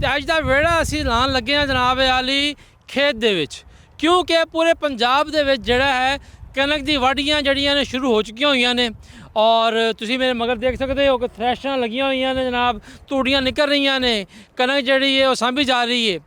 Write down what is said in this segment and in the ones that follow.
ਅੱਜ ਦਾ ਵੇੜਾ ਅਸੀਂ ਲਾਉਣ ਲੱਗੇ ਹਾਂ ਜਨਾਬ ਆਲੀ ਖੇਤ ਦੇ ਵਿੱਚ, ਕਿਉਂਕਿ ਪੂਰੇ ਪੰਜਾਬ ਦੇ ਵਿੱਚ ਜਿਹੜਾ ਹੈ ਕਣਕ ਦੀ ਵਾਢੀਆਂ ਜਿਹੜੀਆਂ ਨੇ ਸ਼ੁਰੂ ਹੋ ਚੁੱਕੀਆਂ ਹੋਈਆਂ ਨੇ। ਔਰ ਤੁਸੀਂ ਮੇਰੇ ਮਗਰ ਦੇਖ ਸਕਦੇ ਹੋ ਕਿ ਥ੍ਰੈਸ਼ਰਾਂ ਲੱਗੀਆਂ ਹੋਈਆਂ ਨੇ ਜਨਾਬ, ਤੂੜੀਆਂ ਨਿਕਲ ਰਹੀਆਂ ਨੇ, ਕਣਕ ਜਿਹੜੀ ਹੈ ਉਹ ਸਾਂਭੀ ਜਾ ਰਹੀ ਹੈ।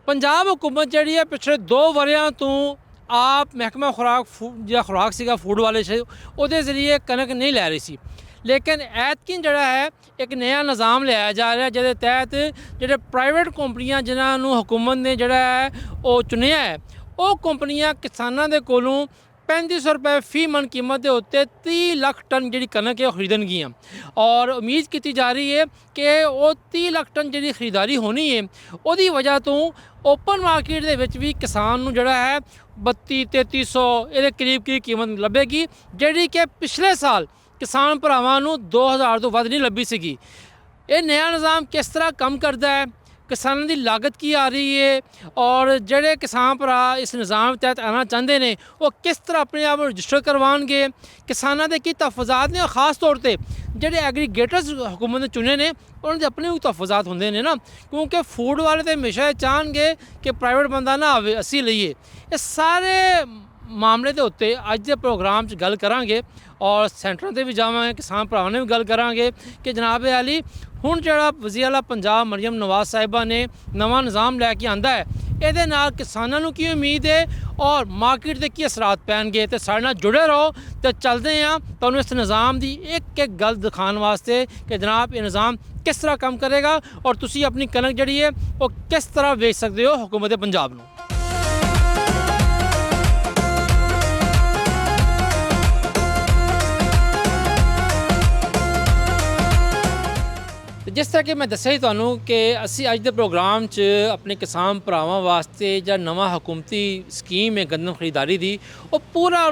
ਪੰਜਾਬ ਹੁਕੂਮਤ ਜਿਹੜੀ ਹੈ ਪਿਛਲੇ 2 ਵਰਿਆਂ ਤੋਂ ਆਪ ਮਹਿਕਮਾ ਖੁਰਾਕ ਸੀਗਾ ਫੂਡ ਵਾਲੇ ਸੀ, ਉਹਦੇ ਜ਼ਰੀਏ ਕਣਕ ਨਹੀਂ ਲੈ ਰਹੀ ਸੀ। ਲੇਕਿਨ ਐਤਕੀ ਜਿਹੜਾ ਹੈ ਇੱਕ ਨया ਨਿਜ਼ਾਮ ਲਿਆਇਆ ਜਾ ਰਿਹਾ, ਜਿਹਦੇ ਤਹਿਤ ਜਿਹੜੇ ਪ੍ਰਾਈਵੇਟ ਕੰਪਨੀਆਂ ਜਿਨ੍ਹਾਂ ਨੂੰ ਹੁਕੂਮਤ ਨੇ ਜਿਹੜਾ ਹੈ ਉਹ ਚੁਣਿਆ ਹੈ, ਉਹ ਕੰਪਨੀਆਂ ਕਿਸਾਨਾਂ ਦੇ ਕੋਲੋਂ 3500 रुपये फी मन कीमत के उत्ते 30 लाख टन जी कनक है खरीदनगियाँ। और उम्मीद की जा रही है कि वो 30 लाख टन जी खरीदारी होनी है, उसकी वजह तो ओपन मार्केट के भी किसान जड़ा है 32-3300 ये करीब कीमत लभेगी, जी कि पिछले साल किसान भरावां 2000 तो वध नहीं लभी सी। ये नया निज़ाम किस तरह काम करता है, किसानों की लागत की आ रही है, और जोड़े किसान भरा इस निज़ाम तहत आना चाहते हैं वो किस तरह अपने आप रजिस्टर करवाएंगे, किसानों के की तहफ़ुज़ात ने, खास तौर पर जोड़े एग्रीगेटर्स हुकूमत ने चुने ने उन्होंने अपने भी तहफ़ुज़ात होंगे ने ना, क्योंकि फूड वाले तो हमेशा चाहणगे कि प्राइवेट बंदा ना आवे असी लईए। ये सारे मामले के उत्ते अज के प्रोग्राम च गल करांगे और सेंटरों से भी जावांगे, किसान भरावां ने भी गल करांगे कि जनाब आली हुण जिहड़ा वज़ीर आला पंजाब मरियम नवाज़ साहिबा ने नवा निज़ाम लैके आंदा है, ਇਹਦੇ ਨਾਲ किसानों ਨੂੰ की उम्मीद है और मार्केट के की असरात पैणगे। तो साडे नाल जुड़े रहो, तो चलते हैं तुहानूं इस निज़ाम की एक एक गल दिखाने वास्ते कि जनाब ये निज़ाम किस तरह काम करेगा और तुसीं अपनी कणक जिहड़ी है वो किस तरह बेच सकते हो हुकूमत पंजाब नूं। जिस तरह कि मैं दस्सिया तुहानूं कि असी अज के प्रोग्राम च अपने किसान भरावां वास्ते जो नवा हुकूमती स्कीम है गंदम खरीदारी की, वो पूरा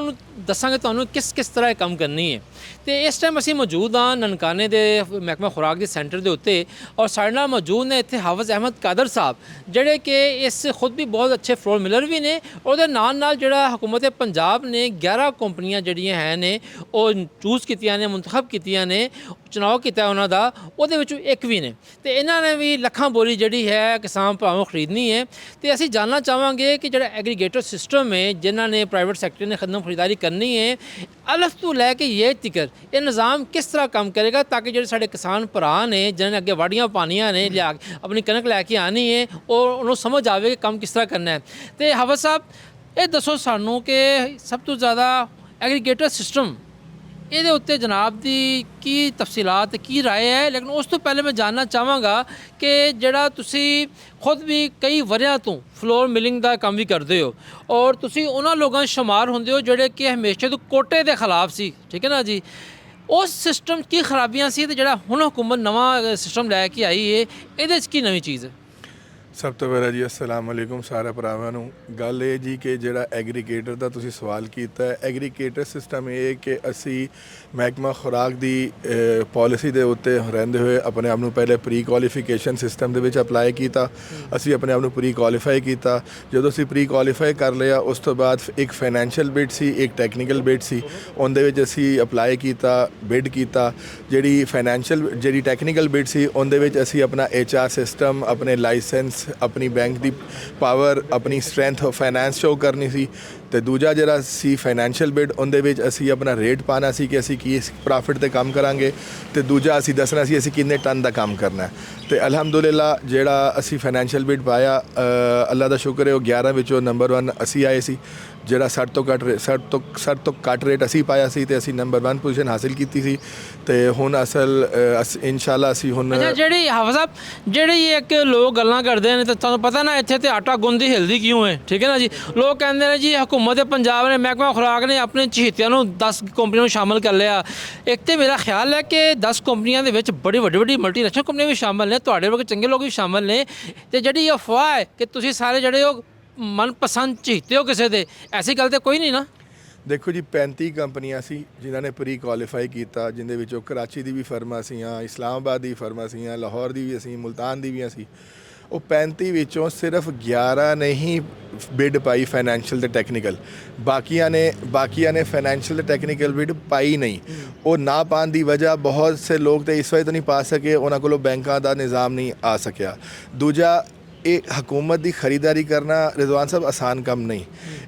दसांगे तुहानूं किस किस तरह काम करनी है। तो इस टाइम असी मौजूद हाँ ननकाने के महकमा खुराक के सेंटर के उत्ते, और साडे नाल मौजूद ने इत्थे हाफिज़ अहमद कादर साहब जिहड़े कि इस खुद भी बहुत अच्छे फ्लोर मिलर भी ने, और नाल नाल जिहड़ा हुकूमत पंजाब ने 11 कंपनियां जिहड़ियां है ने वो चूज़ कीतियां ने, मुंतखब कीतियां ने, चुनाव किया उन्हों का, उहदे विचों एक भी ने। तो इन्हों ने भी लखां बोरी जिहड़ी है किसान भरावां खरीदनी है। तो असीं जानना चाहांगे कि जिहड़ा एग्रीगेटर सिस्टम है जिन्हों ने प्राइवेट सैक्टर ने खदम खरीदारी करनी है, अलफ तो लैके ये तिकर ये निज़ाम किस तरह काम करेगा, ताकि जो साढ़े किसान भरा ने जिन्होंने अगे वाढ़ियाँ पानियाँ ने लिया अपनी कनक लैके आनी है और उन्होंने समझ आवे कि काम किस तरह करना है। तो हाफिज़ साहब ये दसो सानू कि सब तो ज़्यादा एग्रीगेटर सिस्टम ਇਹਦੇ ਉੱਤੇ ਜਨਾਬ ਦੀ ਕੀ ਤਫਸੀਲਾਤ ਕੀ ਰਾਏ ਹੈ। ਲੇਕਿਨ ਉਸ ਤੋਂ ਪਹਿਲੇ ਮੈਂ ਜਾਣਨਾ ਚਾਹਾਂਗਾ ਕਿ ਜਿਹੜਾ ਤੁਸੀਂ ਖੁਦ ਵੀ ਕਈ ਵਰਿਆਂ ਤੋਂ ਫਲੋਰ ਮਿਲਿੰਗ ਦਾ ਕੰਮ ਵੀ ਕਰਦੇ ਹੋ, ਔਰ ਤੁਸੀਂ ਉਹਨਾਂ ਲੋਕਾਂ 'ਚ ਸ਼ੁਮਾਰ ਹੁੰਦੇ ਹੋ ਜਿਹੜੇ ਕਿ ਹਮੇਸ਼ਾ ਤੋਂ ਕੋਟੇ ਦੇ ਖਿਲਾਫ ਸੀ, ਠੀਕ ਹੈ ਨਾ ਜੀ। ਉਸ ਸਿਸਟਮ ਕੀ ਖਰਾਬੀਆਂ ਸੀ ਤੇ ਜਿਹੜਾ ਹੁਣ ਹੁਕੂਮਤ ਨਵਾਂ ਸਿਸਟਮ ਲੈ ਕੇ ਆਈ ਹੈ ਇਹਦੇ 'ਚ ਕੀ ਨਵੀਂ ਚੀਜ਼ ਹੈ? सब तो पहला जी अस्सलाम वालेकुम सारे भरावां नूं। गल ये जी कि जिहड़ा एग्रीगेटर का तुसीं सवाल कीता है, एग्रीगेटर सिस्टम ये कि असी महकमा खुराक की पॉलिसी के उत्ते रहिंदे होए अपने आप नूं पहले प्री क्वालीफिकेशन सिस्टम दे विच अप्लाई किया। असी अपने आप नूं प्री क्वालीफाई किया। जदों असी प्री क्वालीफाई कर लिया उस तो बाद एक फाइनैंशियल बिड सी, एक टैक्नीकल बिड सी, उहदे विच असी अप्लाई किया, बिड किया। जिहड़ी फाइनैंशियल जिहड़ी टैक्नीकल बिड सी उहदे विच असी अपना HR सिस्टम, अपने लाइसेंस, अपनी बैंक की पावर, अपनी स्ट्रेंथ फाइनैंस शो करनी सी। तो दूजा जरा सी फाइनैंशियल बिड उहदे विच असी अपना रेट पाना सी कि असी की प्रॉफिट ते काम करांगे, तो दूजा असी दसना सी असी किन्ने टन का काम करना है। तो अलहमदुलिल्लाह जिहड़ा असी फाइनैंशियल बिड पाया, अल्लाह का शुक्र है वो 11 विचों नंबर 1 असी आए सी। ਜਿਹੜਾ 60 ਤੋਂ ਘੱਟ ਰੇਟ ਅਸੀਂ ਪਾਇਆ ਸੀ ਤੇ ਅਸੀਂ ਨੰਬਰ 1 ਪੋਜੀਸ਼ਨ ਹਾਸਿਲ ਕੀਤੀ ਸੀ। ਤੇ ਹੁਣ ਅਸਲ ਇਨਸ਼ਾਅੱਲਾ ਅਸੀਂ ਹੁਣ ਜਿਹੜੀ ਹਾਫਿਜ਼ ਸਾਹਿਬ ਜਿਹੜੀ ਇੱਕ ਲੋਕ ਗੱਲਾਂ ਕਰਦੇ ਨੇ, ਤਾਂ ਤੁਹਾਨੂੰ ਪਤਾ ਨਾ ਇੱਥੇ ਤੇ ਆਟਾ ਗੁੰਦੀ ਹਿਲਦੀ ਕਿਉਂ ਹੈ, ਠੀਕ ਹੈ ਨਾ ਜੀ। ਲੋਕ ਕਹਿੰਦੇ ਨੇ ਜੀ ਹੁਕੂਮਤ ਪੰਜਾਬ ਨੇ ਮਹਿਕਮਾ ਖੁਰਾਕ ਨੇ ਆਪਣੇ ਚਹੀਤਿਆਂ ਨੂੰ 10 ਕੰਪਨੀਆਂ ਨੂੰ ਸ਼ਾਮਲ ਕਰ ਲਿਆ। ਇੱਕ ਤੇ ਮੇਰਾ ਖਿਆਲ ਹੈ ਕਿ 10 ਕੰਪਨੀਆਂ ਦੇ ਵਿੱਚ ਬੜੀ ਵੱਡੀ ਮਲਟੀਨੈਸ਼ਨਲ ਕੰਪਨੀਆਂ ਵੀ ਸ਼ਾਮਲ ਨੇ, ਤੁਹਾਡੇ ਵਰਗੇ ਚੰਗੇ ਲੋਕ ਵੀ ਸ਼ਾਮਲ ਨੇ। ਤੇ ਜਿਹੜੀ ਅਫਵਾਹ ਹੈ ਕਿ ਤੁਸੀਂ ਸਾਰੇ ਜਿਹੜੇ ਉਹ मनपसंद चहीते हो किसी दे, ऐसी गल तो कोई नहीं ना। देखो जी 35 कंपनियां सी जिन्होंने प्री क्वालीफाई किया, जिंदे विचों कराची की भी फर्मां सी, इस्लामाबाद की फर्मां सी, लाहौर की भी असी, मुल्तान की भी असी। ਉਹ 35 ਵਿੱਚੋਂ ਸਿਰਫ 11 ਨੇ ਹੀ ਬਿਡ ਪਾਈ ਫਾਈਨੈਂਸ਼ੀਅਲ ਤੇ ਟੈਕਨੀਕਲ, ਬਾਕੀਆਂ ਨੇ ਫਾਈਨੈਂਸ਼ੀਅਲ ਤੇ ਟੈਕਨੀਕਲ ਬਿਡ ਪਾਈ ਨਹੀਂ। ਉਹ ਨਾ ਪਾਉਣ ਦੀ ਵਜ੍ਹਾ ਬਹੁਤ ਸੇ ਲੋਕ ਤੇ ਇਸ ਵਜ੍ਹਾ ਤੋਂ ਨਹੀਂ ਪਾ ਸਕੇ, ਉਹਨਾਂ ਕੋਲੋਂ ਬੈਂਕਾਂ ਦਾ ਨਿਜ਼ਾਮ ਨਹੀਂ ਆ ਸਕਿਆ। ਦੂਜਾ, ਇਹ ਹਕੂਮਤ ਦੀ ਖਰੀਦਾਰੀ ਕਰਨਾ ਰਿਜ਼ਵਾਨ ਸਾਹਿਬ ਆਸਾਨ ਕੰਮ ਨਹੀਂ,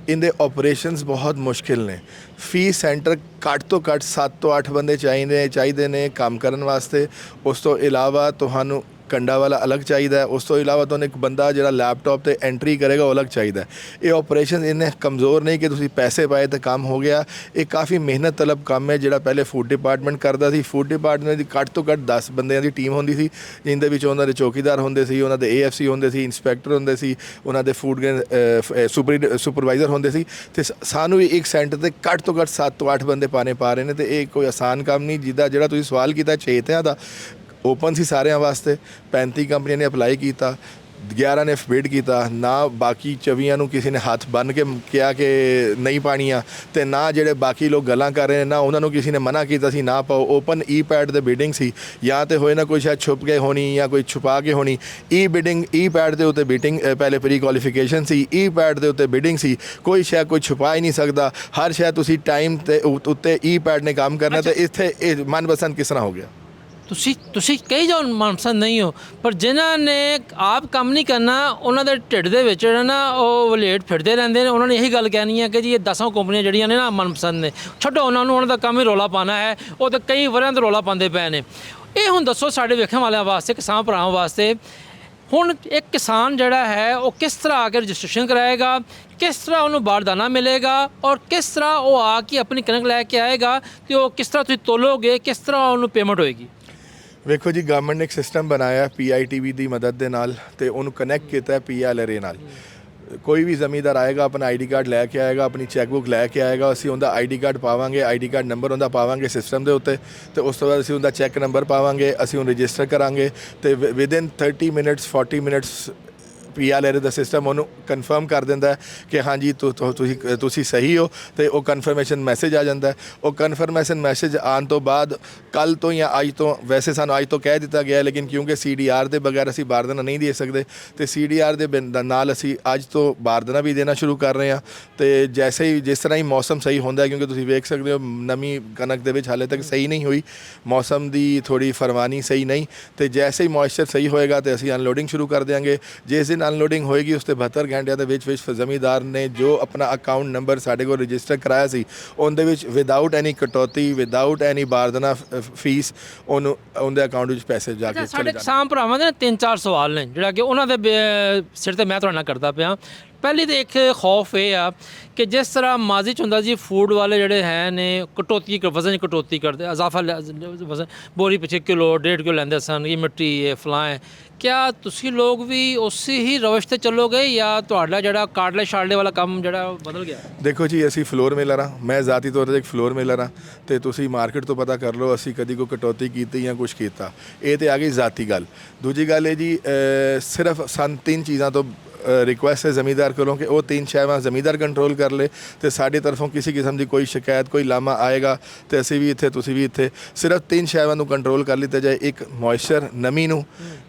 ਇਹਦੇ ਆਪਰੇਸ਼ਨਸ ਬਹੁਤ ਮੁਸ਼ਕਿਲ ਨੇ। ਫੀ ਸੈਂਟਰ ਘੱਟ ਤੋਂ ਘੱਟ 7 ਤੋਂ 8 ਬੰਦੇ ਚਾਹੀਦੇ ਨੇ ਕੰਮ ਕਰਨ ਵਾਸਤੇ। ਉਸ ਤੋਂ ਇਲਾਵਾ ਤੁਹਾਨੂੰ ਕੰਡਾ ਵਾਲਾ ਅਲੱਗ ਚਾਹੀਦਾ ਹੈ। ਉਸ ਤੋਂ ਇਲਾਵਾ ਤੁਹਾਨੂੰ ਇੱਕ ਬੰਦਾ ਜਿਹੜਾ ਲੈਪਟਾਪ ਤੇ ਐਂਟਰੀ ਕਰੇਗਾ ਉਹ ਅਲੱਗ ਚਾਹੀਦਾ ਹੈ। ਇਹ ਆਪਰੇਸ਼ਨ ਇੰਨੇ ਕਮਜ਼ੋਰ ਨਹੀਂ ਕਿ ਤੁਸੀਂ ਪੈਸੇ ਪਾਏ ਤਾਂ ਕੰਮ ਹੋ ਗਿਆ। ਇਹ ਕਾਫੀ ਮਿਹਨਤ ਤਲਬ ਕੰਮ ਹੈ ਜਿਹੜਾ ਪਹਿਲੇ ਫੂਡ ਡਿਪਾਰਟਮੈਂਟ ਕਰਦਾ ਸੀ। ਫੂਡ ਡਿਪਾਰਟਮੈਂਟ ਦੀ ਘੱਟ ਤੋਂ ਘੱਟ 10 ਬੰਦਿਆਂ ਦੀ ਟੀਮ ਹੁੰਦੀ ਸੀ, ਜਿਨ੍ਹਾਂ ਵਿੱਚ ਉਹਨਾਂ ਦੇ ਚੌਕੀਦਾਰ ਹੁੰਦੇ ਸੀ, ਉਹਨਾਂ ਦੇ AFC ਹੁੰਦੇ ਸੀ, ਇੰਸਪੈਕਟਰ ਹੁੰਦੇ ਸੀ, ਉਹਨਾਂ ਦੇ ਫੂਡ ਸੁਪਰਵਾਈਜ਼ਰ ਹੁੰਦੇ ਸੀ। ਤੇ ਸਾਨੂੰ ਵੀ ਇੱਕ ਸੈਂਟਰ ਤੇ ਘੱਟ ਤੋਂ ਘੱਟ 7 ਤੋਂ 8 ਬੰਦੇ ਪਾਣੇ ਪਾ ਰਹੇ ਨੇ। ਤੇ ਇਹ ਕੋਈ ਆਸਾਨ ਕੰਮ ਨਹੀਂ। ਜਿਹੜਾ ਤੁਸੀਂ ਸਵਾਲ ਕੀਤਾ 6 ਤਿਆਂ ਦਾ ਓਪਨ ਸੀ ਸਾਰਿਆਂ ਵਾਸਤੇ। 35 ਕੰਪਨੀਆਂ ਨੇ ਅਪਲਾਈ ਕੀਤਾ, 11 ਨੇ ਬਿਡ ਕੀਤਾ। ਨਾ ਬਾਕੀ 24 ਨੂੰ ਕਿਸੇ ਨੇ ਹੱਥ ਬੰਨ੍ਹ ਕੇ ਕਿਹਾ ਕਿ ਨਹੀਂ ਪਾਣੀਆਂ, ਤੇ ਨਾ ਜਿਹੜੇ ਬਾਕੀ ਲੋਕ ਗੱਲਾਂ ਕਰ ਰਹੇ ਨੇ ਨਾ ਉਹਨਾਂ ਨੂੰ ਕਿਸੇ ਨੇ ਮਨਾ ਕੀਤਾ ਸੀ ਨਾ ਪਾਓ। ਓਪਨ ਪੈਡ ਦੇ ਬਿਡਿੰਗ ਸੀ, ਜਾਂ ਤੇ ਹੋਏ ਨਾ ਕੋਈ ਸ਼ਾਇਦ ਛੁਪ ਕੇ ਹੋਣੀ ਜਾਂ ਕੋਈ ਛੁਪਾ ਕੇ ਹੋਣੀ। ਬਿਡਿੰਗ ਪੈਡ ਦੇ ਉੱਤੇ ਬਿਡਿੰਗ ਪਹਿਲੇ ਪ੍ਰੀ ਕੁਆਲੀਫਿਕੇਸ਼ਨ ਸੀ, ਪੈਡ ਦੇ ਉੱਤੇ ਬਿਡਿੰਗ ਸੀ। ਕੋਈ ਸ਼ਾਇਦ ਕੋਈ ਛੁਪਾ ਹੀ ਨਹੀਂ ਸਕਦਾ। ਹਰ ਸ਼ਾਇਦ ਤੁਸੀਂ ਟਾਈਮ ਤੇ ਉੱਤੇ ਪੈਡ ਨੇ ਕੰਮ ਕਰਨਾ। ਤੇ ਇੱਥੇ ਇਹ ਮਨਪਸੰਦ ਕਿਸ ਤਰ੍ਹਾਂ ਹੋ ਗਿਆ? ਤੁਸੀਂ ਕਹੀ ਜਾਓ ਮਨਪਸੰਦ ਨਹੀਂ ਹੋ, ਪਰ ਜਿਨ੍ਹਾਂ ਨੇ ਆਪ ਕੰਮ ਨਹੀਂ ਕਰਨਾ ਉਹਨਾਂ ਦੇ ਢਿੱਡ ਦੇ ਵਿੱਚ ਜਿਹੜਾ ਨਾ ਉਹ ਵਲੇਟ ਫਿਰਦੇ ਰਹਿੰਦੇ ਨੇ। ਉਹਨਾਂ ਨੇ ਇਹੀ ਗੱਲ ਕਹਿਣੀ ਹੈ ਕਿ ਜੀ ਇਹ 10 ਕੰਪਨੀਆਂ ਜਿਹੜੀਆਂ ਨੇ ਨਾ ਮਨਪਸੰਦ ਨੇ, ਛੱਡੋ ਉਹਨਾਂ ਨੂੰ, ਉਹਨਾਂ ਦਾ ਕੰਮ ਹੀ ਰੌਲਾ ਪਾਉਣਾ ਹੈ। ਉਹ ਤਾਂ ਕਈ ਵਰਿਆਂ ਤੋਂ ਰੌਲਾ ਪਾਉਂਦੇ ਪਏ ਨੇ। ਇਹ ਹੁਣ ਦੱਸੋ ਸਾਡੇ ਵੇਖਣ ਵਾਲਿਆਂ ਵਾਸਤੇ, ਕਿਸਾਨ ਭਰਾਵਾਂ ਵਾਸਤੇ, ਹੁਣ ਇੱਕ ਕਿਸਾਨ ਜਿਹੜਾ ਹੈ ਉਹ ਕਿਸ ਤਰ੍ਹਾਂ ਆ ਕੇ ਰਜਿਸਟ੍ਰੇਸ਼ਨ ਕਰਾਏਗਾ, ਕਿਸ ਤਰ੍ਹਾਂ ਉਹਨੂੰ ਬਾਰਦਾਨਾ ਮਿਲੇਗਾ, ਔਰ ਕਿਸ ਤਰ੍ਹਾਂ ਉਹ ਆ ਕੇ ਆਪਣੀ ਕਣਕ ਲੈ ਕੇ ਆਏਗਾ, ਤੇ ਉਹ ਕਿਸ ਤਰ੍ਹਾਂ ਤੁਸੀਂ ਤੋਲੋਗੇ, ਕਿਸ ਤਰ੍ਹਾਂ ਉਹਨੂੰ ਪੇਮੈਂਟ ਹੋਏਗੀ? ਵੇਖੋ ਜੀ, ਗਵਰਨਮੈਂਟ ਨੇ ਇੱਕ ਸਿਸਟਮ ਬਣਾਇਆ PITV ਦੀ ਮਦਦ ਦੇ ਨਾਲ, ਤੇ ਉਹਨੂੰ ਕਨੈਕਟ ਕੀਤਾ PLRA ਨਾਲ। ਕੋਈ ਵੀ ਜ਼ਮੀਂਦਾਰ ਆਏਗਾ, ਆਪਣਾ ID ਕਾਰਡ ਲੈ ਕੇ ਆਏਗਾ, ਆਪਣੀ ਚੈੱਕਬੁੱਕ ਲੈ ਕੇ ਆਏਗਾ। ਅਸੀਂ ਉਹਦਾ ID ਕਾਰਡ ਪਾਵਾਂਗੇ, ID ਕਾਰਡ ਨੰਬਰ ਉਹਦਾ ਪਾਵਾਂਗੇ ਸਿਸਟਮ ਦੇ ਉੱਤੇ, ਤੇ ਉਸ ਤੋਂ ਬਾਅਦ ਅਸੀਂ ਉਹਦਾ ਚੈੱਕ ਨੰਬਰ ਪਾਵਾਂਗੇ, ਅਸੀਂ ਉਹਨੂੰ ਰਜਿਸਟਰ ਕਰਾਂਗੇ। ਤੇ ਵਿਦਿਨ 30 ਮਿੰਟਸ 40 ਮਿੰਟਸ PLRA ਦਾ ਸਿਸਟਮ ਉਹਨੂੰ ਕਨਫਰਮ ਕਰ ਦਿੰਦਾ ਹੈ ਕਿ ਹਾਂਜੀ ਤੁਸੀਂ ਸਹੀ ਹੋ, ਤੇ ਉਹ ਕਨਫਰਮੇਸ਼ਨ ਮੈਸੇਜ ਆ ਜਾਂਦਾ ਹੈ। ਉਹ ਕਨਫਰਮੇਸ਼ਨ ਮੈਸੇਜ ਆਉਣ ਤੋਂ ਬਾਅਦ ਕੱਲ ਤੋਂ ਜਾਂ ਅੱਜ ਤੋਂ, ਵੈਸੇ ਸਾਨੂੰ ਅੱਜ ਤੋਂ ਕਹਿ ਦਿੱਤਾ ਗਿਆ, ਲੇਕਿਨ ਕਿਉਂਕਿ CDR ਦੇ ਬਗੈਰ ਅਸੀਂ ਬਾਰਦਾਨਾ ਨਹੀਂ ਦੇ ਸਕਦੇ, ਤੇ CDR ਦੇ ਨਾਲ ਅਸੀਂ ਅੱਜ ਤੋਂ ਬਾਰਦਾਨਾ ਵੀ ਦੇਣਾ ਸ਼ੁਰੂ ਕਰ ਰਹੇ ਹਾਂ। ਤੇ ਜਿਸ ਤਰ੍ਹਾਂ ਹੀ ਮੌਸਮ ਸਹੀ ਹੁੰਦਾ ਹੈ, ਕਿਉਂਕਿ ਤੁਸੀਂ ਵੇਖ ਸਕਦੇ ਹੋ ਨਵੀਂ ਕਣਕ ਦੇ ਵਿੱਚ ਹਾਲੇ ਤੱਕ ਸਹੀ ਨਹੀਂ ਹੋਈ, ਮੌਸਮ ਦੀ ਥੋੜੀ ਫਰਮਾਨੀ ਸਹੀ ਨਹੀਂ, ਤੇ ਜੈਸੇ ਹੀ ਮੋਇਸਚਰ ਸਹੀ ਹੋਏਗਾ ਤੇ ਅਸੀਂ ਅਨਲੋਡਿੰਗ ਸ਼ੁਰੂ ਕਰ ਦਿਆਂਗੇ। ਜਿਸ ਦਿਨ ਅਨਲੋਡਿੰਗ ਹੋਏਗੀ ਉਸ ਤੋਂ 72 ਘੰਟਿਆਂ ਦੇ ਵਿੱਚ ਜ਼ਮੀਂਦਾਰ ਨੇ ਜੋ ਆਪਣਾ ਅਕਾਊਂਟ ਨੰਬਰ ਸਾਡੇ ਕੋਲ ਰਜਿਸਟਰ ਕਰਾਇਆ ਸੀ, ਉਹਦੇ ਵਿੱਚ ਵਿਦਆਊਟ ਐਨੀ ਕਟੌਤੀ, ਵਿਦਆਊਟ ਐਨੀ ਬਾਰਦਾਨਾ ਫੀਸ, ਉਹਨੂੰ ਉਹਦੇ ਅਕਾਊਂਟ ਵਿੱਚ ਪੈਸੇ ਜਾ ਕੇ ਸਾਡੇ ਕਿਸਾਨ ਭਰਾਵਾਂ ਦੇ 3-4 ਸਵਾਲ ਨੇ ਜਿਹੜਾ ਕਿ ਉਹਨਾਂ ਦੇ ਸਿਰ ਤੇ ਮੈਂ ਤੁਹਾਡੇ ਨਾਲ ਕਰਦਾ ਪਿਆ। ਪਹਿਲੀ ਤਾਂ ਇੱਕ ਖੌਫ ਇਹ ਆ ਕਿ ਜਿਸ ਤਰ੍ਹਾਂ ਮਾਜ਼ੀ 'ਚ ਹੁੰਦਾ ਜੀ, ਫੂਡ ਵਾਲੇ ਜਿਹੜੇ ਹੈ ਨੇ ਕਟੌਤੀ, ਵਜ਼ਨ ਕਟੌਤੀ ਕਰਦੇ, ਇਜ਼ਾਫਾ ਵਜ਼ਨ ਬੋਰੀ ਪਿੱਛੇ ਕਿਲੋ 1.5 ਕਿਲੋ ਲੈਂਦੇ ਸਨ, ਇਹ ਮਿੱਟੀ ਇਹ ਫਲਾਂ ਹੈ। ਕਿਆ ਤੁਸੀਂ ਲੋਕ ਵੀ ਉਸੇ ਹੀ ਰਵਸ਼ 'ਤੇ ਚੱਲੋਗੇ, ਜਾਂ ਤੁਹਾਡਾ ਜਿਹੜਾ ਕਾਰਡਲੇ ਸ਼ਾਰਡਲੇ ਵਾਲਾ ਕੰਮ ਜਿਹੜਾ ਬਦਲ ਗਿਆ? ਦੇਖੋ ਜੀ, ਅਸੀਂ ਫਲੋਰ ਮੇਲਰ ਹਾਂ, ਮੈਂ ਜ਼ਾਤੀ ਤੌਰ 'ਤੇ ਇੱਕ ਫਲੋਰ ਮੇਲਰ ਹਾਂ, ਤੇ ਤੁਸੀਂ ਮਾਰਕੀਟ ਤੋਂ ਪਤਾ ਕਰ ਲਓ ਅਸੀਂ ਕਦੀ ਕੋਈ ਕਟੌਤੀ ਕੀਤੀ ਜਾਂ ਕੁਛ ਕੀਤਾ। ਇਹ ਤੇ ਆ ਗਈ ਜ਼ਾਤੀ ਗੱਲ। ਦੂਜੀ ਗੱਲ ਇਹ ਜੀ, ਸਿਰਫ ਸਾਨੂੰ 3 ਚੀਜ਼ਾਂ ਤੋਂ ਰਿਕੁਐਸਟ ਹੈ ਜ਼ਮੀਂਦਾਰ ਕੋਲੋਂ ਕਿ ਉਹ 3 ਸ਼ੈਵਾਂ ਜ਼ਮੀਂਦਾਰ ਕੰਟਰੋਲ ਕਰ ਲੇ, ਤੇ ਸਾਡੀ ਤਰਫੋਂ ਕਿਸੇ ਕਿਸਮ ਦੀ ਕੋਈ ਸ਼ਿਕਾਇਤ, ਕੋਈ ਲਾਮਾ ਆਏਗਾ ਤੇ ਅਸੀਂ ਵੀ ਇੱਥੇ, ਤੁਸੀਂ ਵੀ ਇੱਥੇ, ਸਿਰਫ 3 ਸ਼ੈਵਾਂ ਨੂੰ ਕੰਟਰੋਲ ਕਰ ਲਿੱਤਾ ਜਾਏ। ਇੱਕ ਮੋਇਸਚਰ, ਨਮੀ ਨੂੰ,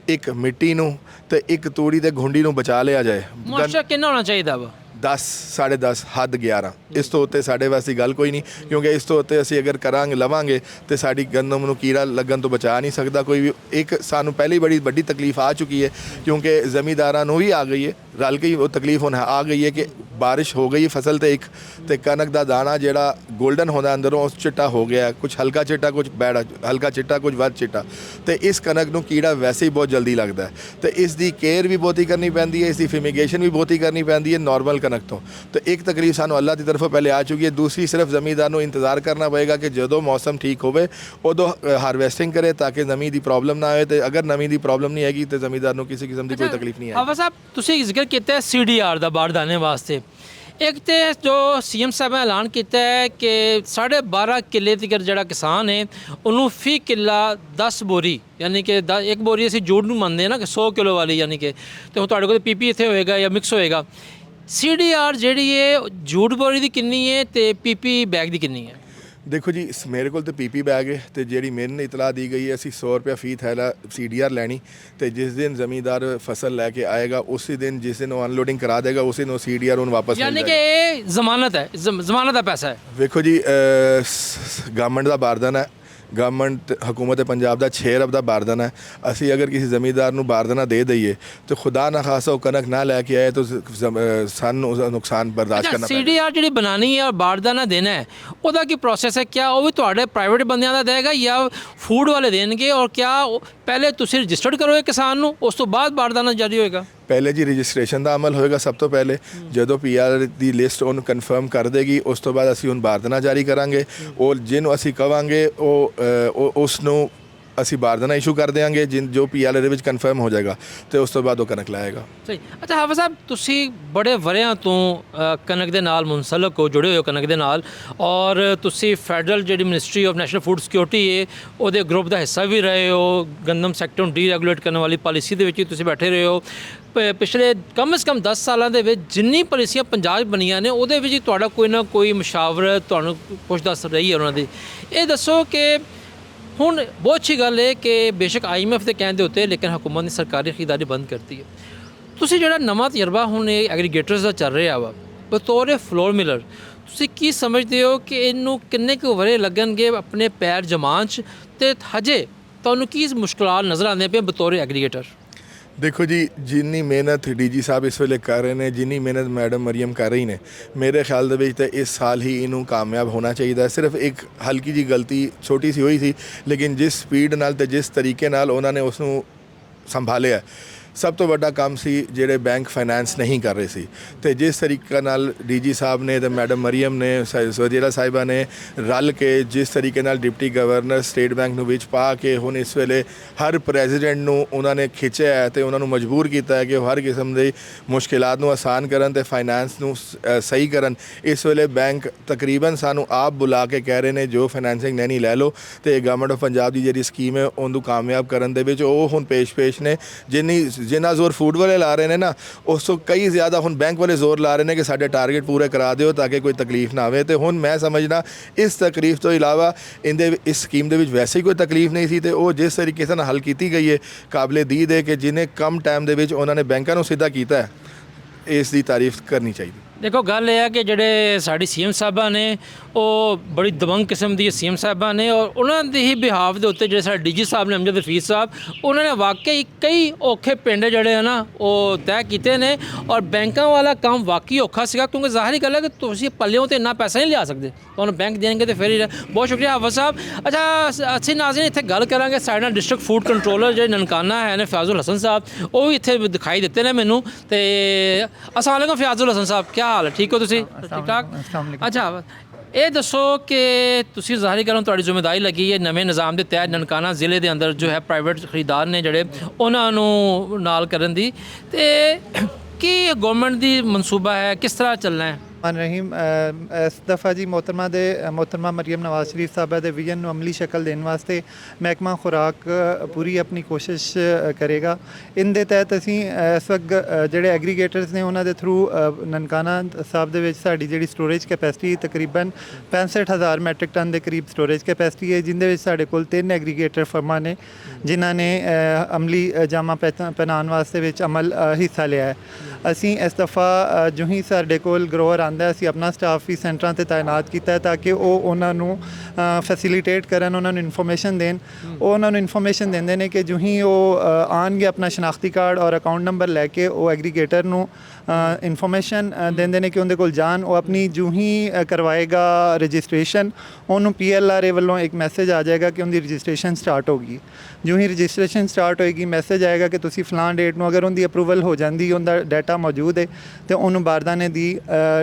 ਇੱਕ ਮਿੱਟੀ ਨੂੰ, ਤੇ ਇੱਕ ਤੂੜੀ ਤੇ ਘੁੰਡੀ ਨੂੰ ਬਚਾ ਲਿਆ ਜਾਏ। ਮੋਇਸਚਰ ਕਿੰਨਾ ਹੋਣਾ ਚਾਹੀਦਾ ਵਾ? 10, 10.5, ਹੱਦ 11। ਇਸ ਤੋਂ ਉੱਤੇ ਸਾਡੇ ਵਾਸਤੇ ਗੱਲ ਕੋਈ ਨਹੀਂ, ਕਿਉਂਕਿ ਇਸ ਤੋਂ ਉੱਤੇ ਅਸੀਂ ਅਗਰ ਲਵਾਂਗੇ ਤੇ ਸਾਡੀ ਗੰਦਮ ਨੂੰ ਕੀੜਾ ਲੱਗਣ ਤੋਂ ਬਚਾ ਨਹੀਂ ਸਕਦਾ ਕੋਈ ਵੀ। ਇੱਕ ਸਾਨੂੰ ਪਹਿਲੀ ਬੜੀ ਵੱਡੀ ਤਕਲੀਫ ਆ ਚੁੱਕੀ ਹੈ, ਕਿਉਂਕਿ ਜ਼ਮੀਂਦਾਰਾਂ ਨੂੰ ਵੀ ਆ ਗਈ ਹੈ, ਰਲ ਕੇ ਉਹ ਤਕਲੀਫ ਹੁਣ ਆ ਗਈ ਹੈ ਕਿ ਬਾਰਿਸ਼ ਹੋ ਗਈ ਫਸਲ ਤੇ ਤੇ ਕਣਕ ਦਾ ਦਾਣਾ ਜਿਹੜਾ ਗੋਲਡਨ ਹੁੰਦਾ ਅੰਦਰੋਂ ਉਹ ਚਿੱਟਾ ਹੋ ਗਿਆ, ਕੁਝ ਹਲਕਾ ਚਿੱਟਾ, ਕੁਝ ਬੈੜਾ ਹਲਕਾ ਚਿੱਟਾ, ਕੁਝ ਵੱਧ ਚਿੱਟਾ। ਤੇ ਇਸ ਕਣਕ ਨੂੰ ਕੀੜਾ ਵੈਸੇ ਹੀ ਬਹੁਤ ਜਲਦੀ ਲੱਗਦਾ, ਤੇ ਇਸ ਦੀ ਕੇਅਰ ਵੀ ਬਹੁਤੀ ਕਰਨੀ ਪੈਂਦੀ ਹੈ, ਇਸ ਦੀ ਫਿਮੀਗੇਸ਼ਨ ਵੀ ਬਹੁਤੀ ਕਰਨੀ ਪੈਂਦੀ ਹੈ ਨਾਰਮਲ ਕਣਕ ਤੋਂ। ਤੇ ਇੱਕ ਤਕਲੀਫ ਸਾਨੂੰ ਅੱਲਾਹ ਦੀ ਤਰਫੋਂ ਪਹਿਲੇ ਆ ਚੁੱਕੀ ਹੈ। ਦੂਸਰੀ, ਸਿਰਫ ਜ਼ਮੀਂਦਾਰ ਨੂੰ ਇੰਤਜ਼ਾਰ ਕਰਨਾ ਪਏਗਾ ਕਿ ਜਦੋਂ ਮੌਸਮ ਠੀਕ ਹੋਵੇ ਉਦੋਂ ਹਾਰਵੈਸਟਿੰਗ ਕਰੇ, ਤਾਂ ਕਿ ਨਮੀ ਦੀ ਪ੍ਰੋਬਲਮ ਨਾ ਆਏ। ਤੇ ਅਗਰ ਨਮੀ ਦੀ ਪ੍ਰੋਬਲਮ ਨਹੀਂ ਹੈਗੀ ਤੇ ਜ਼ਮੀਂਦਾਰ ਨੂੰ ਕਿਸੇ ਕਿਸਮ ਦੀ ਕੋਈ ਤਕਲੀਫ ਨਹੀਂ ਆਏਗੀ। ਹਵਾ ਸਾਹਿਬ, ਤੁਸੀਂ ਜ਼ਿਕਰ ਕੀਤਾ CDR ਦਾ ਬਾਰਦਾਨੇ ਵਾਸਤੇ। ਇੱਕ ਤੇ ਜੋ CM ਸਾਹਿਬ ਨੇ ਐਲਾਨ ਕੀਤਾ ਹੈ ਕਿ 12.5 ਕਿੱਲੇ ਤੱਕ ਜਿਹੜਾ ਕਿਸਾਨ ਹੈ ਉਹਨੂੰ ਫੀ ਕਿੱਲਾ 10 ਬੋਰੀ, ਯਾਨੀ ਕਿ ਇੱਕ ਬੋਰੀ ਅਸੀਂ ਜੋੜ ਨੂੰ ਮੰਨਦੇ ਹਾਂ ਨਾ ਕਿ 100 ਕਿਲੋ ਵਾਲੀ, ਯਾਨੀ ਕਿ, ਤੇ ਹੁਣ ਤੁਹਾਡੇ ਕੋਲ PP ਇੱਥੇ ਹੋਏਗਾ ਜਾਂ ਮਿਕਸ ਹੋਏਗਾ। CDR ਜਿਹੜੀ ਹੈ ਜੂਟ ਬੋਰੀ ਦੀ ਕਿੰਨੀ ਹੈ ਤੇ PP ਬੈਗ ਦੀ ਕਿੰਨੀ ਹੈ? ਦੇਖੋ ਜੀ ਮੇਰੇ ਕੋਲ ਤੇ ਪੀਪੀ ਬੈਗ ਹੈ ਤੇ ਜਿਹੜੀ ਮੈਨੂੰ ਇਤਲਾਹ ਦੀ ਗਈ ਹੈ ਅਸੀਂ 100 ਰੁਪਏ ਫੀ ਥੈਲਾ ਸੀਡੀਆਰ ਲੈਣੀ ਤੇ ਜਿਸ ਦਿਨ ਜ਼ਮੀਂਦਾਰ ਫਸਲ ਲੈ ਕੇ ਆਏਗਾ ਉਸੇ ਦਿਨ ਜਿਸ ਦਿਨ ਉਹ ਅਨਲੋਡਿੰਗ ਕਰਾ ਦੇਗਾ ਉਸੇ ਦਿਨ ਉਹ ਸੀਡੀਆਰ ਉਹਨੂੰ ਵਾਪਸ ਮਿਲ ਯਾਨੀ ਕਿ ਜਾਏਗਾ। ਇਹ ਜ਼ਮਾਨਤ ਹੈ, ਜ਼ਮਾਨਤ ਦਾ ਪੈਸਾ ਹੈ। ਵੇਖੋ ਜੀ ਗਵਰਨਮੈਂਟ ਦਾ ਬਾਰਦਾਨ ਹੈ, ਗਵਰਨਮੈਂਟ ਹਕੂਮਤ ਪੰਜਾਬ ਦਾ 6 ਅਰਬ ਦਾ ਬਾਰਦਾਨਾ ਹੈ। ਅਸੀਂ ਅਗਰ ਕਿਸੇ ਜ਼ਮੀਂਦਾਰ ਨੂੰ ਬਾਰਦਾਨਾ ਦੇ ਦਈਏ ਤਾਂ ਖੁਦਾ ਨਾ ਖਾਸਾ ਉਹ ਕਣਕ ਨਾ ਲੈ ਕੇ ਆਏ ਤਾਂ ਸਾਨੂੰ ਉਹਦਾ ਨੁਕਸਾਨ ਬਰਦਾਸ਼ਤ ਕਰਨਾ ਪਏਗਾ। ਸੀਡੀਆਰ ਜਿਹੜੀ ਬਣਾਣੀ ਹੈ, ਬਾਰਦਾਨਾ ਦੇਣਾ ਹੈ, ਉਹਦਾ ਕੀ ਪ੍ਰੋਸੈਸ ਹੈ? ਕਿਆ ਉਹ ਵੀ ਤੁਹਾਡੇ ਪ੍ਰਾਈਵੇਟ ਬੰਦਿਆਂ ਦਾ ਦੇਗਾ ਜਾਂ ਫੂਡ ਵਾਲੇ ਦੇਣਗੇ? ਔਰ ਕਿਆ ਪਹਿਲੇ ਤੁਸੀਂ ਰਜਿਸਟਰਡ ਕਰੋਗੇ ਕਿਸਾਨ ਨੂੰ, ਉਸ ਤੋਂ ਬਾਅਦ ਬਾਰਦਾਨਾ ਜਾਰੀ ਹੋਏਗਾ? ਪਹਿਲੇ ਜੀ ਰਜਿਸਟ੍ਰੇਸ਼ਨ ਦਾ ਅਮਲ ਹੋਏਗਾ ਸਭ ਤੋਂ ਪਹਿਲੇ। ਜਦੋਂ ਪੀਆਰ ਦੀ ਲਿਸਟ ਉਹਨੂੰ ਕਨਫਰਮ ਕਰ ਦੇਗੀ ਉਸ ਤੋਂ ਬਾਅਦ ਅਸੀਂ ਉਹਨੂੰ ਬਾਰਦਾਨਾ ਜਾਰੀ ਕਰਾਂਗੇ। ਉਹ ਜਿਹਨੂੰ ਅਸੀਂ ਕਵਾਂਗੇ ਉਸ ਨੂੰ ਅਸੀਂ ਬਾਰਦਾਨਾ ਇਸ਼ੂ ਕਰ ਦੇਵਾਂਗੇ ਜੋ ਪੀਆਰ ਦੇ ਵਿੱਚ ਕਨਫਰਮ ਹੋ ਜਾਏਗਾ ਤੇ ਉਸ ਤੋਂ ਬਾਅਦ ਉਹ ਕਣਕ ਲਾਏਗਾ। ਸਹੀ। ਅੱਛਾ ਹਾਫਿਜ਼ ਸਾਹਿਬ, ਤੁਸੀਂ ਬੜੇ ਵਰਿਆਂ ਤੋਂ ਕਣਕ ਦੇ ਨਾਲ ਮੁਨਸਲਕ ਹੋ, ਜੁੜੇ ਹੋਏ ਹੋ ਕਣਕ ਦੇ ਨਾਲ, ਔਰ ਤੁਸੀਂ ਫੈਡਰਲ ਜਿਹੜੀ ministry of national food security ਹੈ ਉਹਦੇ ਗਰੁੱਪ ਦਾ ਹਿੱਸਾ ਵੀ ਰਹੇ ਹੋ। ਗੰਦਮ ਸੈਕਟਰ ਨੂੰ ਡੀਰੈਗੂਲੇਟ ਕਰਨ ਵਾਲੀ ਪਾਲਿਸੀ ਦੇ ਵਿੱਚ ਵੀ ਤੁਸੀਂ ਬੈਠੇ ਰਹੇ ਹੋ। ਪਿਛਲੇ ਕਮ ਸੇ ਕਮ 10 ਸਾਲਾਂ ਦੇ ਵਿੱਚ ਜਿੰਨੀ ਪਾਲਿਸੀਆਂ ਪੰਜਾਬ 'ਚ ਬਣੀਆਂ ਨੇ ਉਹਦੇ ਵਿੱਚ ਹੀ ਤੁਹਾਡਾ ਕੋਈ ਨਾ ਕੋਈ ਮੁਸ਼ਾਵਰਤ ਤੁਹਾਨੂੰ ਕੁਛ ਦੱਸ ਰਹੀ ਹੈ ਉਹਨਾਂ ਦੀ। ਇਹ ਦੱਸੋ ਕਿ ਹੁਣ ਬਹੁਤ ਅੱਛੀ ਗੱਲ ਹੈ ਕਿ ਬੇਸ਼ੱਕ IMF ਦੇ ਕਹਿਣ ਦੇ ਉੱਤੇ, ਲੇਕਿਨ ਹਕੂਮਤ ਨੇ ਸਰਕਾਰੀ ਖਰੀਦਦਾਰੀ ਬੰਦ ਕਰਤੀ ਹੈ। ਤੁਸੀਂ ਜਿਹੜਾ ਨਵਾਂ ਤਜਰਬਾ ਹੁਣ ਇਹ ਐਗਰੀਗੇਟਰਸ ਦਾ ਚੱਲ ਰਿਹਾ ਵਾ ਬਤੌਰ ਫਲੋਰ ਮਿਲਰ, ਤੁਸੀਂ ਕੀ ਸਮਝਦੇ ਹੋ ਕਿ ਇਹਨੂੰ ਕਿੰਨੇ ਕੁ ਵਰੇ ਲੱਗਣਗੇ ਆਪਣੇ ਪੈਰ ਜਮਾਉਣ 'ਚ, ਤੇ ਹਜੇ ਤੁਹਾਨੂੰ ਕੀ ਮੁਸ਼ਕਲਾਂ ਨਜ਼ਰ ਆਉਂਦੀਆਂ ਪਈਆਂ ਬਤੌਰ ਐਗਰੀਗੇਟਰ? ਦੇਖੋ ਜੀ, ਜਿੰਨੀ ਮਿਹਨਤ ਡੀਜੀ ਸਾਹਿਬ ਇਸ ਵੇਲੇ ਕਰ ਰਹੇ ਨੇ, ਜਿੰਨੀ ਮਿਹਨਤ ਮੈਡਮ ਮਰੀਮ ਕਰ ਰਹੀ ਨੇ, ਮੇਰੇ ਖਿਆਲ ਦੇ ਵਿੱਚ ਤਾਂ ਇਸ ਸਾਲ ਹੀ ਇਹਨੂੰ ਕਾਮਯਾਬ ਹੋਣਾ ਚਾਹੀਦਾ। ਸਿਰਫ ਇੱਕ ਹਲਕੀ ਜੀ ਗਲਤੀ ਛੋਟੀ ਸੀ ਹੋਈ ਸੀ, ਲੇਕਿਨ ਜਿਸ ਸਪੀਡ ਨਾਲ ਤੇ ਜਿਸ ਤਰੀਕੇ ਨਾਲ ਉਹਨਾਂ ਨੇ ਉਸ ਨੂੰ ਸੰਭਾਲਿਆ, ਸਭ ਤੋਂ ਵੱਡਾ ਕੰਮ ਸੀ ਜਿਹੜੇ ਬੈਂਕ ਫਾਈਨੈਂਸ ਨਹੀਂ ਕਰ ਰਹੇ ਸੀ। ਤੇ ਜਿਸ ਤਰੀਕੇ ਨਾਲ ਡੀਜੀ ਸਾਹਿਬ ਨੇ ਤੇ ਮੈਡਮ ਮਰੀਮ ਨੇ, ਵਜ਼ੀਰਾ ਸਾਹਿਬਾ ਨੇ ਰਲ ਕੇ ਜਿਸ ਤਰੀਕੇ ਨਾਲ ਡਿਪਟੀ ਗਵਰਨਰ ਸਟੇਟ ਬੈਂਕ ਨੂੰ ਵਿੱਚ ਪਾ ਕੇ ਹੁਣ ਇਸ ਵੇਲੇ ਹਰ ਪ੍ਰੈਜ਼ੀਡੈਂਟ ਨੂੰ ਉਹਨਾਂ ਨੇ ਖਿੱਚਿਆ ਹੈ ਤੇ ਉਹਨਾਂ ਨੂੰ ਮਜਬੂਰ ਕੀਤਾ ਹੈ ਕਿ ਉਹ ਹਰ ਕਿਸਮ ਦੀ ਮੁਸ਼ਕਿਲਾਤ ਨੂੰ ਆਸਾਨ ਕਰਨ ਤੇ ਫਾਈਨੈਂਸ ਨੂੰ ਸਹੀ ਕਰਨ। ਇਸ ਵੇਲੇ ਬੈਂਕ ਤਕਰੀਬਨ ਸਾਨੂੰ ਆਪ ਬੁਲਾ ਕੇ ਕਹਿ ਰਹੇ ਨੇ ਜੋ ਫਾਈਨੈਂਸਿੰਗ ਲੈਣੀ ਲੈ ਲਓ, ਤੇ ਗਵਰਨਮੈਂਟ ਆਫ ਪੰਜਾਬ ਦੀ ਜਿਹੜੀ ਸਕੀਮ ਹੈ ਉਹਨੂੰ ਕਾਮਯਾਬ ਕਰਨ ਦੇ ਵਿੱਚ ਉਹ ਹੁਣ ਪੇਸ਼ ਨੇ। ਜਿੰਨਾ ਜ਼ੋਰ ਫੂਡ ਵਾਲੇ ਲਾ ਰਹੇ ਨੇ ਨਾ, ਉਸ ਤੋਂ ਕਈ ਜ਼ਿਆਦਾ ਹੁਣ ਬੈਂਕ ਵਾਲੇ ਜ਼ੋਰ ਲਾ ਰਹੇ ਨੇ ਕਿ ਸਾਡੇ ਟਾਰਗੇਟ ਪੂਰੇ ਕਰਾ ਦਿਓ ਤਾਂ ਕਿ ਕੋਈ ਤਕਲੀਫ ਨਾ ਆਵੇ। ਤੇ ਹੁਣ ਮੈਂ ਸਮਝਦਾ ਇਸ ਤਕਲੀਫ ਤੋਂ ਇਲਾਵਾ ਇਸ ਸਕੀਮ ਦੇ ਵਿੱਚ ਵੈਸੇ ਹੀ ਕੋਈ ਤਕਲੀਫ ਨਹੀਂ ਸੀ, ਤੇ ਉਹ ਜਿਸ ਤਰੀਕੇ ਨਾਲ ਹੱਲ ਕੀਤੀ ਗਈ ਹੈ ਕਾਬਲੇ ਦੀਦ ਹੈ ਕਿ ਜਿਹਨੇ ਕਮ ਟਾਈਮ ਦੇ ਵਿੱਚ ਉਹਨਾਂ ਨੇ ਬੈਂਕਾਂ ਨੂੰ ਸਿੱਧਾ ਕੀਤਾ ਹੈ, ਇਸ ਦੀ ਤਾਰੀਫ ਕਰਨੀ ਚਾਹੀਦੀ। ਦੇਖੋ ਗੱਲ ਇਹ ਹੈ ਕਿ ਜਿਹੜੇ ਸਾਡੀ CM ਸਾਹਿਬਾਂ ਨੇ ਉਹ ਬੜੀ ਦਬੰਗ ਕਿਸਮ ਦੀ CM ਸਾਹਿਬਾਂ ਨੇ, ਔਰ ਉਹਨਾਂ ਦੇ ਹੀ ਬਿਹਾਫ ਦੇ ਉੱਤੇ ਜਿਹੜੇ ਸਾਡੇ DG ਸਾਹਿਬ ਨੇ ਅਮਜਦ ਰਫੀਕ ਸਾਹਿਬ, ਉਹਨਾਂ ਨੇ ਵਾਕਈ ਕਈ ਔਖੇ ਪਿੰਡ ਜਿਹੜੇ ਹੈ ਨਾ ਉਹ ਤੈਅ ਕੀਤੇ ਨੇ। ਔਰ ਬੈਂਕਾਂ ਵਾਲਾ ਕੰਮ ਵਾਕਈ ਔਖਾ ਸੀਗਾ, ਕਿਉਂਕਿ ਜ਼ਾਹਰੀ ਗੱਲ ਹੈ ਕਿ ਤੁਸੀਂ ਪੱਲਿਓਂ ਤੇ ਇੰਨਾ ਪੈਸਾ ਨਹੀਂ ਲਿਆ ਸਕਦੇ, ਤੁਹਾਨੂੰ ਬੈਂਕ ਦੇਣਗੇ ਤੇ ਫਿਰ ਹੀ। ਬਹੁਤ ਸ਼ੁਕਰੀਆ ਹਾਫਿਜ਼ ਸਾਹਿਬ। ਅੱਛਾ ਅਸੀਂ ਨਾਜ਼ਰੀਨ ਇੱਥੇ ਗੱਲ ਕਰਾਂਗੇ, ਸਾਡੇ ਨਾਲ ਡਿਸਟ੍ਰਿਕਟ ਫੂਡ ਕੰਟਰੋਲਰ ਜਿਹੜੇ ਨਨਕਾਣਾ ਹੈ ਨੇ ਫਿਆਜ਼ੁਲ ਹਸਨ ਸਾਹਿਬ, ਉਹ ਵੀ ਇੱਥੇ ਦਿਖਾਈ ਦਿੱਤੇ ਨੇ ਮੈਨੂੰ। ਤੇ अस्सलाम वालेकुम ਫਿਆਜ਼ੁਲ ਹਸਨ ਸਾਹਿਬ, ਕੀ ਹਾਲ ਹੈ? ਠੀਕ ਹੋ ਤੁਸੀਂ? ਠੀਕ ਠਾਕ। ਅੱਛਾ ਇਹ ਦੱਸੋ ਕਿ ਤੁਸੀਂ ਜ਼ਾਹਰੀ ਕਰਨ ਤੁਹਾਡੀ ਜ਼ਿੰਮੇਵਾਰੀ ਲੱਗੀ ਹੈ ਨਵੇਂ ਨਿਜ਼ਾਮ ਦੇ ਤਹਿਤ ਨਨਕਾਣਾ ਜ਼ਿਲ੍ਹੇ ਦੇ ਅੰਦਰ ਜੋ ਹੈ ਪ੍ਰਾਈਵੇਟ ਖਰੀਦਦਾਰ ਨੇ ਜਿਹੜੇ ਉਹਨਾਂ ਨੂੰ ਨਾਲ ਕਰਨ ਦੀ, ਤੇ ਕੀ ਗਵਰਨਮੈਂਟ ਦੀ ਮਨਸੂਬਾ ਹੈ, ਕਿਸ ਤਰ੍ਹਾਂ ਚੱਲਣਾ ਹੈ? रहीम इस दफ़ा जी मोहतरमा मरियम नवाज शरीफ साहबा दे विजन ਨੂੰ ਅਮਲੀ ਸ਼ਕਲ ਦੇਣ ਵਾਸਤੇ ਮਹਿਕਮਾ ਖੁਰਾਕ ਪੂਰੀ ਆਪਣੀ ਕੋਸ਼ਿਸ਼ ਕਰੇਗਾ। ਇਹਦੇ ਤਹਿਤ ਅਸੀਂ ਇਸ ਵਕਤ ਜਿਹੜੇ ਐਗਰੀਗੇਟਰਸ ਨੇ ਉਹਨਾਂ ਦੇ ਥਰੂ ਨਨਕਾਣਾ ਸਾਹਿਬ ਦੇ ਵਿੱਚ ਸਾਡੀ ਜਿਹੜੀ ਸਟੋਰੇਜ ਕੈਪੈਸਿਟੀ ਤਕਰੀਬਨ 65000 ਮੈਟ੍ਰਿਕ ਟਨ ਦੇ ਕਰੀਬ ਸਟੋਰੇਜ ਕੈਪੈਸਿਟੀ ਹੈ, ਜਿੰਦੇ ਵਿੱਚ ਸਾਡੇ ਕੋਲ 3 ਐਗਰੀਗੇਟਰ ਫਰਮਾਂ ਨੇ ਜਿਨ੍ਹਾਂ ਨੇ ਅਮਲੀ ਜਾਮਾ ਪਹਿਨਾਉਣ ਵਾਸਤੇ ਵਿੱਚ ਅਮਲ ਹਿੱਸਾ ਲਿਆ ਹੈ। ਅਸੀਂ ਇਸ ਦਫਾ ਜੋ ਹੀ ਸਾਡੇ ਕੋਲ ਗਰੋਅਰ ਆਉਂਦਾ, ਅਸੀਂ ਆਪਣਾ ਸਟਾਫ ਵੀ ਸੈਂਟਰਾਂ 'ਤੇ ਤਾਇਨਾਤ ਕੀਤਾ ਹੈ ਤਾਂ ਕਿ ਉਹ ਉਹਨਾਂ ਨੂੰ ਫੈਸਿਲੀਟੇਟ ਕਰਨ, ਉਹਨਾਂ ਨੂੰ ਇਨਫੋਰਮੇਸ਼ਨ ਦੇਣ। ਉਹ ਉਹਨਾਂ ਨੂੰ ਇਨਫੋਰਮੇਸ਼ਨ ਦਿੰਦੇ ਨੇ ਕਿ ਜੋ ਹੀ ਉਹ ਆਉਣਗੇ ਆਪਣਾ ਸ਼ਨਾਖਤੀ ਕਾਰਡ ਔਰ ਅਕਾਊਂਟ ਨੰਬਰ ਲੈ ਕੇ ਉਹ ਐਗਰੀਗੇਟਰ ਨੂੰ ਇਨਫੋਰਮੇਸ਼ਨ ਦਿੰਦੇ ਨੇ ਕਿ ਉਹਦੇ ਕੋਲ ਜਾਣ, ਉਹ ਆਪਣੀ ਜੋ ਹੀ ਕਰਵਾਏਗਾ ਰਜਿਸਟ੍ਰੇਸ਼ਨ, ਉਹਨੂੰ PLRA ਵੱਲੋਂ ਇੱਕ ਮੈਸੇਜ ਆ ਜਾਏਗਾ ਕਿ ਉਹਦੀ ਰਜਿਸਟ੍ਰੇਸ਼ਨ ਸਟਾਰਟ ਹੋ ਗਈ। ਜੋ ਹੀ ਰਜਿਸਟ੍ਰੇਸ਼ਨ ਸਟਾਰਟ ਹੋਏਗੀ ਮੈਸੇਜ ਆਏਗਾ ਕਿ ਤੁਸੀਂ ਫਲਾਣ ਡੇਟ ਨੂੰ, ਅਗਰ ਉਹਦੀ ਅਪਰੂਵਲ ਹੋ ਜਾਂਦੀ, ਉਹਦਾ ਡਾਟਾ ਮੌਜੂਦ ਹੈ ਤੇ ਉਹਨੂੰ ਬਾਰਦਾਨੇ ਦੀ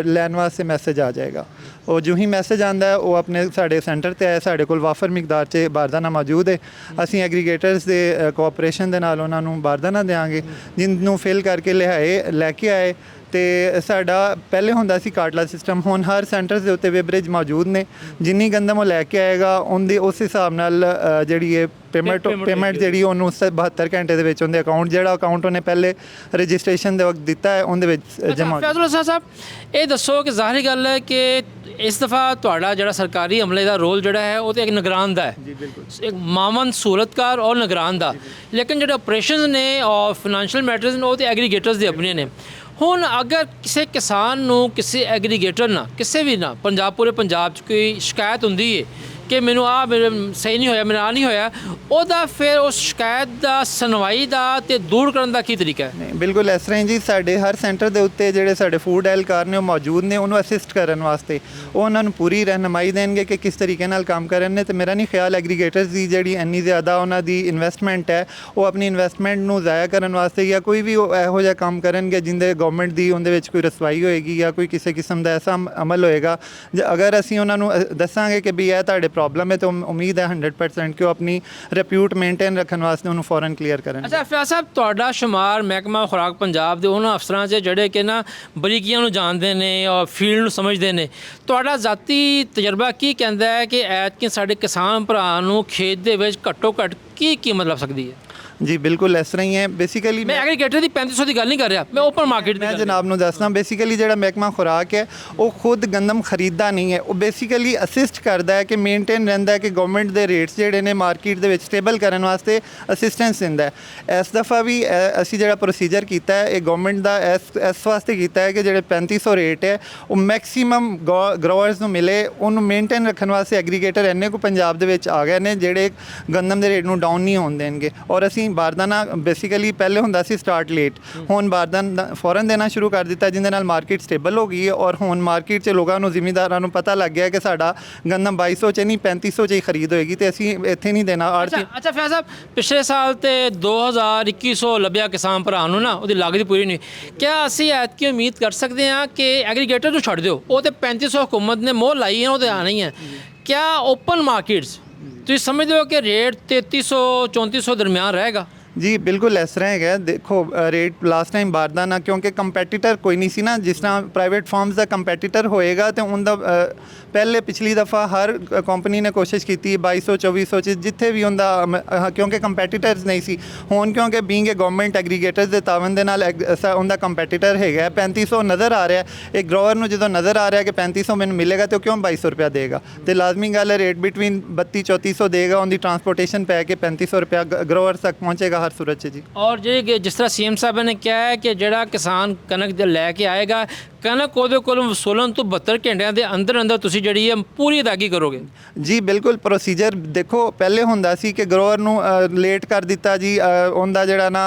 ਲੈਣ ਵਾਸਤੇ ਮੈਸੇਜ ਆ ਜਾਏਗਾ। ਉਹ ਜੋ ਹੀ ਮੈਸੇਜ ਆਉਂਦਾ ਹੈ ਉਹ ਆਪਣੇ ਸਾਡੇ ਸੈਂਟਰ 'ਤੇ ਆਏ, ਸਾਡੇ ਕੋਲ ਵਾਫਰ ਮਿਕਦਾਰ 'ਚ ਬਾਰਦਾਨਾ ਮੌਜੂਦ ਹੈ। ਅਸੀਂ ਐਗਰੀਗੇਟਰਸ ਦੇ ਕੋਆਪਰੇਸ਼ਨ ਦੇ ਨਾਲ ਉਹਨਾਂ ਨੂੰ ਬਾਰਦਾਨਾ ਦੇਵਾਂਗੇ, ਜਿਹਨੂੰ ਫਿਲ ਕਰਕੇ ਲੈ ਕੇ ਆਏ ਤੇ ਸਾਡਾ ਪਹਿਲੇ ਹੁੰਦਾ ਸੀ ਕਾਰਡਲਾ ਸਿਸਟਮ, ਹੁਣ ਹਰ ਸੈਂਟਰ ਦੇ ਉੱਤੇ ਵੇਬਰੇਜ ਮੌਜੂਦ ਨੇ। ਜਿੰਨੀ ਗੰਦਮ ਉਹ ਲੈ ਕੇ ਆਏਗਾ ਉਹਦੀ ਉਸ ਹਿਸਾਬ ਨਾਲ ਜਿਹੜੀ ਇਹ ਪੇਮੈਂਟ ਜਿਹੜੀ ਉਹਨੂੰ 72 ਘੰਟੇ ਦੇ ਵਿੱਚ ਉਹਦੇ ਜਿਹੜਾ ਅਕਾਊਂਟ ਉਹਨੇ ਪਹਿਲੇ ਰਜਿਸਟ੍ਰੇਸ਼ਨ ਦੇ ਵਕਤ ਦਿੱਤਾ ਹੈ ਉਹਦੇ ਵਿੱਚ ਜਮ੍ਹਾਂ। ਫੈਜ਼ਲ ਹਸਨ ਸਾਹਿਬ, ਇਹ ਦੱਸੋ ਕਿ ਜ਼ਾਹਰੀ ਗੱਲ ਹੈ ਕਿ ਇਸ ਦਫਾ ਤੁਹਾਡਾ ਜਿਹੜਾ ਸਰਕਾਰੀ ਅਮਲੇ ਦਾ ਰੋਲ ਜਿਹੜਾ ਹੈ ਉਹ ਤੇ ਇੱਕ ਨਿਗਰਾਨ ਦਾ ਹੈ ਜੀ ਬਿਲਕੁਲ, ਇੱਕ ਮਾਮਨ ਸਹੂਲਤਕਾਰ ਔਰ ਨਿਗਰਾਨ ਦਾ, ਲੇਕਿਨ ਜਿਹੜੇ ਆਪਰੇਸ਼ਨਸ ਨੇ ਔਰ ਫਾਈਨੈਂਸ਼ੀਅਲ ਮੈਟਰਸ ਨੇ ਉਹ ਤੇ ਐਗਰੀਗੇਟਰਸ ਦੇ ਆਪਣੇ ਨੇ। ਹੁਣ ਅਗਰ ਕਿਸੇ ਕਿਸਾਨ ਨੂੰ ਕਿਸੇ ਐਗਰੀਗੇਟਰ ਨਾਲ ਕਿਸੇ ਵੀ ਨਾ ਪੂਰੇ ਪੰਜਾਬ 'ਚ ਕੋਈ ਸ਼ਿਕਾਇਤ ਹੁੰਦੀ ਹੈ ਕਿ ਮੈਨੂੰ ਮੇਰੇ ਸਹੀ ਨਹੀਂ ਹੋਇਆ, ਮੇਰਾ ਨਹੀਂ ਹੋਇਆ, ਉਹਦਾ ਫਿਰ ਉਸ ਸ਼ਿਕਾਇਤ ਦਾ ਸੁਣਵਾਈ ਦਾ ਤੇ ਦੂਰ ਕਰਨ ਦਾ ਕੀ ਤਰੀਕਾ ਹੈ? ਨਹੀਂ ਬਿਲਕੁਲ ਇਸ ਤਰ੍ਹਾਂ ਹੀ ਜੀ, ਸਾਡੇ ਹਰ ਸੈਂਟਰ ਦੇ ਉੱਤੇ ਜਿਹੜੇ ਸਾਡੇ ਫੂਡ ਐਹਲਕਾਰ ਨੇ ਉਹ ਮੌਜੂਦ ਨੇ, ਉਹਨੂੰ ਅਸਿਸਟ ਕਰਨ ਵਾਸਤੇ। ਉਹ ਉਹਨਾਂ ਨੂੰ ਪੂਰੀ ਰਹਿਨਮਾਈ ਦੇਣਗੇ ਕਿ ਕਿਸ ਤਰੀਕੇ ਨਾਲ ਕੰਮ ਕਰਨ ਨੇ। ਤੇ ਮੇਰਾ ਨਹੀਂ ਖਿਆਲ ਐਗਰੀਗੇਟਰਸ ਦੀ ਜਿਹੜੀ ਇੰਨੀ ਜ਼ਿਆਦਾ ਉਹਨਾਂ ਦੀ ਇਨਵੈਸਟਮੈਂਟ ਹੈ, ਉਹ ਆਪਣੀ ਇਨਵੈਸਟਮੈਂਟ ਨੂੰ ਜ਼ਾਇਆ ਕਰਨ ਵਾਸਤੇ ਜਾਂ ਕੋਈ ਵੀ ਉਹ ਇਹੋ ਜਿਹਾ ਕੰਮ ਕਰਨਗੇ ਜਿੰਦੇ ਗਵਰਨਮੈਂਟ ਦੀ ਉਹਦੇ ਵਿੱਚ ਕੋਈ ਰਸਵਾਈ ਹੋਏਗੀ ਜਾਂ ਕੋਈ ਕਿਸੇ ਕਿਸਮ ਦਾ ਐਸਾ ਅਮਲ ਹੋਏਗਾ। ਅਗਰ ਅਸੀਂ ਉਹਨਾਂ ਨੂੰ ਦੱਸਾਂਗੇ ਕਿ ਵੀ ਇਹ ਤੁਹਾਡੇ ਪ੍ਰੋਬਲਮ ਹੈ, ਤਾਂ ਉਮੀਦ ਹੈ 100% ਕਿ ਉਹ ਆਪਣੀ ਰਿਪਿਊਟ ਮੇਨਟੇਨ ਰੱਖਣ ਵਾਸਤੇ ਉਹਨੂੰ ਫੌਰਨ ਕਲੀਅਰ ਕਰਨ। ਅੱਛਾ ਫਿਆਜ਼ ਸਾਹਿਬ, ਤੁਹਾਡਾ ਸ਼ੁਮਾਰ ਮਹਿਕਮਾ ਖੁਰਾਕ ਪੰਜਾਬ ਦੇ ਉਹਨਾਂ ਅਫਸਰਾਂ 'ਚ ਜਿਹੜੇ ਕਿ ਨਾ ਬਰੀਕੀਆਂ ਨੂੰ ਜਾਣਦੇ ਨੇ ਔਰ ਫੀਲਡ ਨੂੰ ਸਮਝਦੇ ਨੇ। ਤੁਹਾਡਾ ਜ਼ਾਤੀ ਤਜਰਬਾ ਕੀ ਕਹਿੰਦਾ ਹੈ ਕਿ ਐਤਕੀ ਸਾਡੇ ਕਿਸਾਨ ਭਰਾ ਨੂੰ ਖੇਤ ਦੇ ਵਿੱਚ ਘੱਟੋ ਘੱਟ ਕੀ ਕੀਮਤ ਲੱਗ ਸਕਦੀ ਹੈ? ਜੀ ਬਿਲਕੁਲ ਇਸ ਤਰ੍ਹਾਂ ਹੀ ਹੈ। ਬੇਸਿਕਲੀ ਮੈਂ ਐਗਰੀਗੇਟਰ ਦੀ 3500 ਦੀ ਗੱਲ ਨਹੀਂ ਕਰ ਰਿਹਾ, ਮੈਂ ਓਪਨ ਮਾਰਕੀਟ ਦੀ ਮੈਂ ਜਨਾਬ ਨੂੰ ਦੱਸਦਾ। ਬੇਸਿਕਲੀ ਜਿਹੜਾ ਮਹਿਕਮਾ ਖੁਰਾਕ ਹੈ ਉਹ ਖੁਦ ਗੰਦਮ ਖਰੀਦਦਾ ਨਹੀਂ ਹੈ, ਉਹ ਬੇਸਿਕਲੀ ਅਸਿਸਟ ਕਰਦਾ ਹੈ ਕਿ ਮੇਨਟੇਨ ਰਹਿੰਦਾ ਹੈ ਕਿ ਗਵਰਨਮੈਂਟ ਦੇ ਰੇਟਸ ਜਿਹੜੇ ਨੇ ਮਾਰਕੀਟ ਦੇ ਵਿੱਚ ਸਟੇਬਲ ਕਰਨ ਵਾਸਤੇ ਅਸਿਸਟੈਂਸ ਦਿੰਦਾ ਹੈ। ਇਸ ਦਫਾ ਵੀ ਅਸੀਂ ਜਿਹੜਾ ਪ੍ਰੋਸੀਜਰ ਕੀਤਾ ਹੈ ਇਹ ਗਵਰਨਮੈਂਟ ਦਾ ਇਸ ਵਾਸਤੇ ਕੀਤਾ ਹੈ ਕਿ ਜਿਹੜੇ 3500 ਰੇਟ ਹੈ ਉਹ ਮੈਕਸਿਮਮ ਗਰੋਅਰਸ ਨੂੰ ਮਿਲੇ। ਉਹਨੂੰ ਮੇਨਟੇਨ ਰੱਖਣ ਵਾਸਤੇ ਐਗਰੀਗੇਟਰ ਇੰਨੇ ਕੁ ਪੰਜਾਬ ਦੇ ਵਿੱਚ ਆ ਗਏ ਨੇ ਜਿਹੜੇ ਗੰਦਮ ਦੇ ਰੇਟ ਨੂੰ ਡਾਊਨ ਨਹੀਂ ਹੋਣ ਦੇਣਗੇ। ਔਰ ਅਸੀਂ ਬਾਰਦਾਨਾ ਬੇਸਿਕਲੀ ਪਹਿਲੇ ਹੁੰਦਾ ਸੀ ਸਟਾਰਟ ਲੇਟ, ਹੁਣ ਬਾਰਦਾਨਾ ਫੌਰਨ ਦੇਣਾ ਸ਼ੁਰੂ ਕਰ ਦਿੱਤਾ ਜਿਹਦੇ ਨਾਲ ਮਾਰਕੀਟ ਸਟੇਬਲ ਹੋ ਗਈ ਹੈ। ਔਰ ਹੁਣ ਮਾਰਕੀਟ 'ਚ ਲੋਕਾਂ ਨੂੰ ਜ਼ਿਮੀਂਦਾਰਾਂ ਨੂੰ ਪਤਾ ਲੱਗ ਗਿਆ ਕਿ ਸਾਡਾ ਗੰਦਮ 2200 'ਚ ਨਹੀਂ 3500 'ਚ ਹੀ ਖਰੀਦ ਹੋਏਗੀ ਤੇ ਅਸੀਂ ਇੱਥੇ ਨਹੀਂ ਦੇਣਾ। ਅੱਛਾ ਫਿਆਜ਼ ਸਾਹਿਬ, ਪਿਛਲੇ ਸਾਲ ਤੇ 2100 ਲੱਭਿਆ ਕਿਸਾਨ ਭਰਾ ਨੂੰ ਨਾ, ਉਹਦੀ ਲਾਗਤ ਪੂਰੀ ਨਹੀਂ। ਕਿਆ ਅਸੀਂ ਐਤਕੀ ਉਮੀਦ ਕਰ ਸਕਦੇ ਹਾਂ ਕਿ ਐਗਰੀਗੇਟਰ ਨੂੰ ਛੱਡ ਦਿਓ, ਉਹ ਤੇ 3500 ਹੁਕੂਮਤ ਨੇ ਮੋਹਰ ਲਾਈ ਹੈ, ਉਹ ਤੇ ਆਣਾ ਹੀ ਹੈ। ਕਿਆ ਓਪਨ ਮਾਰਕੀਟਸ ਤੁਸੀਂ ਸਮਝਦੇ ਹੋ ਕਿ ਰੇਟ 3300 3400 ਦਰਮਿਆਨ ਰਹੇਗਾ? ਜੀ ਬਿਲਕੁਲ ਇਸ ਤਰ੍ਹਾਂ ਹੈਗਾ। ਦੇਖੋ ਰੇਟ ਲਾਸਟ ਟਾਈਮ ਬਾਰਦਾਨਾ ਕਿਉਂਕਿ ਕੰਪੈਟੀਟਰ ਕੋਈ ਨਹੀਂ ਸੀ ਨਾ, ਜਿਸ ਤਰ੍ਹਾਂ ਪ੍ਰਾਈਵੇਟ ਫਾਰਮਸ ਦਾ ਕੰਪੈਟੀਟਰ ਹੋਏਗਾ ਤੇ ਉਹਦਾ ਪਹਿਲੇ ਪਿਛਲੀ ਦਫਾ ਹਰ ਕੰਪਨੀ ਨੇ ਕੋਸ਼ਿਸ਼ ਕੀਤੀ 2200 2400 'ਚ ਜਿੱਥੇ ਵੀ ਉਹਦਾ ਕਿਉਂਕਿ ਕੰਪੈਟੀਟਰਸ ਨਹੀਂ ਸੀ। ਹੁਣ ਕਿਉਂਕਿ ਬੀਇੰਗ ਏ ਗਵਰਨਮੈਂਟ ਐਗਰੀਗੇਟਰਸ ਦੇ ਤਾਵਨ ਦੇ ਨਾਲ ਉਹਦਾ ਕੰਪੈਟੀਟਰ ਹੈਗਾ 3500 ਨਜ਼ਰ ਆ ਰਿਹਾ। ਇੱਕ ਗਰੋਅਰ ਨੂੰ ਜਦੋਂ ਨਜ਼ਰ ਆ ਰਿਹਾ ਕਿ 3500 ਮੈਨੂੰ ਮਿਲੇਗਾ ਤੇ ਉਹ ਕਿਉਂ 2200 ਰੁਪਇਆ ਦੇਗਾ? ਤੇ ਲਾਜ਼ਮੀ ਗੱਲ ਹੈ ਰੇਟ ਬਿਟਵੀਨ 32 3400 ਦੇਗਾ, ਉਹਦੀ ਟਰਾਂਸਪੋਰਟੇਸ਼ਨ ਪੈ ਕੇ 3500 ਰੁਪਇਆ ਗਰੋਅਰ ਤੱਕ ਪਹੁੰਚੇਗਾ ਹਰ ਸੂਰਤ 'ਚ ਜੀ। ਔਰ ਜੇ ਜਿਸ ਤਰ੍ਹਾਂ ਸੀਐਮ ਸਾਹਿਬ ਨੇ ਕਿਹਾ ਹੈ ਕਿ ਜਿਹੜਾ ਕਿਸਾਨ ਕਣਕ ਦੇ ਲੈ ਕੇ ਆਏਗਾ, ਕਣਕ ਉਹਦੇ ਕੋਲੋਂ ਵਸੂਲਣ ਤੋਂ 72 ਘੰਟਿਆਂ ਦੇ ਅੰਦਰ ਅੰਦਰ ਤੁਸੀਂ ਜਿਹੜੀ ਹੈ ਪੂਰੀ ਅਦਾਇਗੀ ਕਰੋਗੇ? ਜੀ ਬਿਲਕੁਲ। ਪ੍ਰੋਸੀਜਰ ਦੇਖੋ ਪਹਿਲੇ ਹੁੰਦਾ ਸੀ ਕਿ ਗਰੋਅਰ ਨੂੰ ਲੇਟ ਕਰ ਦਿੱਤਾ ਜੀ, ਉਹਦਾ ਜਿਹੜਾ ਨਾ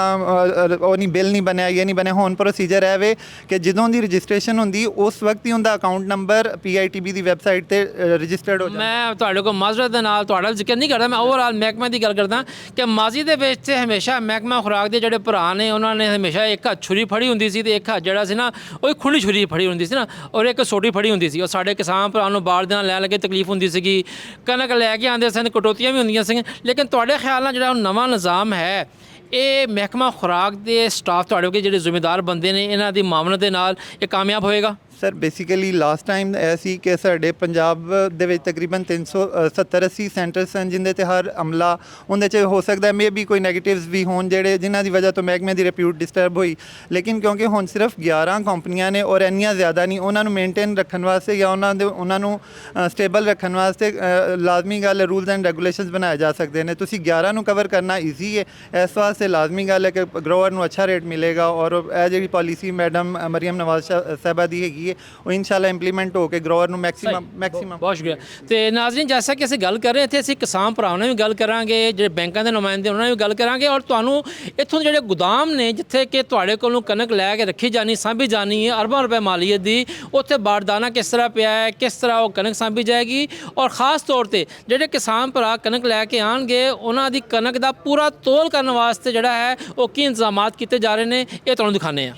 ਉਹ ਨਹੀਂ ਬਿੱਲ ਨਹੀਂ ਬਣਿਆ, ਇਹ ਨਹੀਂ ਬਣਿਆ। ਹੁਣ ਪ੍ਰੋਸੀਜਰ ਹੈ ਵੇ ਕਿ ਜਦੋਂ ਦੀ ਰਜਿਸਟ੍ਰੇਸ਼ਨ ਹੁੰਦੀ ਉਸ ਵਕਤ ਹੀ ਉਹਦਾ ਅਕਾਊਂਟ ਨੰਬਰ PITB ਦੀ ਵੈਬਸਾਈਟ ਤੇ ਰਜਿਸਟਰਡ ਹੋ ਜਾਂਦਾ। ਮੈਂ ਤੁਹਾਡੇ ਕੋਲ ਮਾਜ਼ਰਤ ਦੇ ਨਾਲ ਤੁਹਾਡਾ ਜ਼ਿਕਰ ਨਹੀਂ ਕਰਦਾ, ਮੈਂ ਓਵਰਆਲ ਮਹਿਕਮੇ ਦੀ ਗੱਲ ਕਰਦਾ ਕਿ ਮਾਜ਼ੀ ਦੇ ਵਿੱਚ ਤੇ ਹਮੇਸ਼ਾ ਮਹਿਕਮਾ ਖੁਰਾਕ ਦੇ ਜਿਹੜੇ ਭਰਾ ਨੇ ਉਹਨਾਂ ਨੇ ਹਮੇਸ਼ਾ ਇੱਕ ਹੱਥ ਛੁਰੀ ਫੜੀ ਹੁੰਦੀ ਸੀ ਤੇ ਇੱਕ ਹੱਥ ਜਿਹੜਾ ਸੀ ਨਾ ਉਹ ਖੁੱਲੀ ਛੁਰੀ ਫੜੀ ਹੁੰਦੀ ਸੀ ਨਾ, ਔਰ ਇੱਕ ਸੋਟੀ ਫੜੀ ਹੁੰਦੀ ਸੀ। ਔਰ ਸਾਡੇ ਕਿਸਾਨ ਭਰਾ ਨੂੰ ਬਾਲ ਦੇ ਨਾਲ ਲੈਣ ਲੱਗੇ ਤਕਲੀਫ ਹੁੰਦੀ ਸੀਗੀ, ਕਣਕ ਲੈ ਕੇ ਆਉਂਦੇ ਸਨ, ਕਟੌਤੀਆਂ ਵੀ ਹੁੰਦੀਆਂ ਸੀਗੀਆਂ। ਲੇਕਿਨ ਤੁਹਾਡੇ ਖਿਆਲ ਨਾਲ ਜਿਹੜਾ ਨਵਾਂ ਨਿਜ਼ਾਮ ਹੈ ਇਹ ਮਹਿਕਮਾ ਖੁਰਾਕ ਦੇ ਸਟਾਫ ਤੁਹਾਡੇ ਕੋਲ ਜਿਹੜੇ ਜ਼ਿੰਮੇਦਾਰ ਬੰਦੇ ਨੇ ਇਹਨਾਂ ਦੀ ਮਾਮਨਤ ਦੇ ਨਾਲ ਇਹ ਕਾਮਯਾਬ ਹੋਏਗਾ? ਸਰ ਬੇਸਿਕਲੀ ਲਾਸਟ ਟਾਈਮ ਇਹ ਸੀ ਕਿ ਸਾਡੇ ਪੰਜਾਬ ਦੇ ਵਿੱਚ ਤਕਰੀਬਨ 370-80 ਸੈਂਟਰਸ ਹਨ ਜਿਨ੍ਹਾਂ 'ਤੇ ਹਰ ਅਮਲਾ ਉਹਦੇ 'ਚ ਹੋ ਸਕਦਾ ਮੇ ਵੀ ਕੋਈ ਨੈਗੇਟਿਵਸ ਵੀ ਹੋਣ ਜਿਨ੍ਹਾਂ ਦੀ ਵਜ੍ਹਾ ਤੋਂ ਮਹਿਕਮੇ ਦੀ ਰਿਪਿਊਟ ਡਿਸਟਰਬ ਹੋਈ। ਲੇਕਿਨ ਕਿਉਂਕਿ ਹੁਣ ਸਿਰਫ 11 ਕੰਪਨੀਆਂ ਨੇ ਔਰ ਇੰਨੀਆਂ ਜ਼ਿਆਦਾ ਨਹੀਂ, ਉਹਨਾਂ ਨੂੰ ਮੇਨਟੇਨ ਰੱਖਣ ਵਾਸਤੇ ਜਾਂ ਉਹਨਾਂ ਨੂੰ ਸਟੇਬਲ ਰੱਖਣ ਵਾਸਤੇ ਲਾਜ਼ਮੀ ਗੱਲ ਰੂਲਸ ਐਂਡ ਰੈਗੂਲੇਸ਼ਨਸ ਬਣਾਏ ਜਾ ਸਕਦੇ ਨੇ। ਤੁਸੀਂ 11 ਨੂੰ ਕਵਰ ਕਰਨਾ ਈਜ਼ੀ ਹੈ, ਇਸ ਵਾਸਤੇ ਲਾਜ਼ਮੀ ਗੱਲ ਹੈ ਕਿ ਗਰੋਅਰ ਨੂੰ ਅੱਛਾ ਰੇਟ ਮਿਲੇਗਾ। ਔਰ ਇਹ ਜਿਹੜੀ ਪਾਲਿਸੀ ਮੈਡਮ ਮਰੀਮ ਨਵਾਜ਼ ਸਾਹਿਬਾ ਦੀ ਹੈਗੀ ਉਹ ਇਨਸ਼ਾਅੱਲਾ ਇੰਪਲੀਮੈਂਟ ਹੋ ਕੇ ਗਰੋਅਰ ਨੂੰ ਮੈਕਸਿਮਮ ਬਹੁਤ ਸ਼ੁਕਰੀਆ। ਤੇ ਨਾਜ਼ਰੀਨ, ਜੈਸਾ ਕਿ ਅਸੀਂ ਗੱਲ ਕਰ ਰਹੇ ਇੱਥੇ ਅਸੀਂ ਕਿਸਾਨ ਭਰਾਵਾਂ ਨਾਲ ਵੀ ਗੱਲ ਕਰਾਂਗੇ, ਜਿਹੜੇ ਬੈਂਕਾਂ ਦੇ ਨੁਮਾਇੰਦੇ ਉਹਨਾਂ ਨਾਲ ਵੀ ਗੱਲ ਕਰਾਂਗੇ ਔਰ ਤੁਹਾਨੂੰ ਇੱਥੋਂ ਜਿਹੜੇ ਗੁਦਾਮ ਨੇ ਜਿੱਥੇ ਕਿ ਤੁਹਾਡੇ ਕੋਲੋਂ ਕਣਕ ਲੈ ਕੇ ਰੱਖੀ ਜਾਣੀ ਸਾਂਭੀ ਜਾਣੀ ਹੈ ਅਰਬਾਂ ਰੁਪਏ ਮਾਲੀਅਤ ਦੀ, ਉੱਥੇ ਬਾਰਦਾਨਾ ਕਿਸ ਤਰ੍ਹਾਂ ਪਿਆ ਹੈ, ਕਿਸ ਤਰ੍ਹਾਂ ਉਹ ਕਣਕ ਸਾਂਭੀ ਜਾਏਗੀ ਔਰ ਖ਼ਾਸ ਤੌਰ ਤੇ ਜਿਹੜੇ ਕਿਸਾਨ ਭਰਾ ਕਣਕ ਲੈ ਕੇ ਆਉਣਗੇ ਉਹਨਾਂ ਦੀ ਕਣਕ ਦਾ ਪੂਰਾ ਤੋਲ ਕਰਨ ਵਾਸਤੇ ਜਿਹੜਾ ਹੈ ਉਹ ਕੀ ਇੰਤਜ਼ਾਮਾਤ ਕੀਤੇ ਜਾ ਰਹੇ ਨੇ ਇਹ ਤੁਹਾਨੂੰ ਦਿਖਾਉਂਦੇ ਹਾਂ।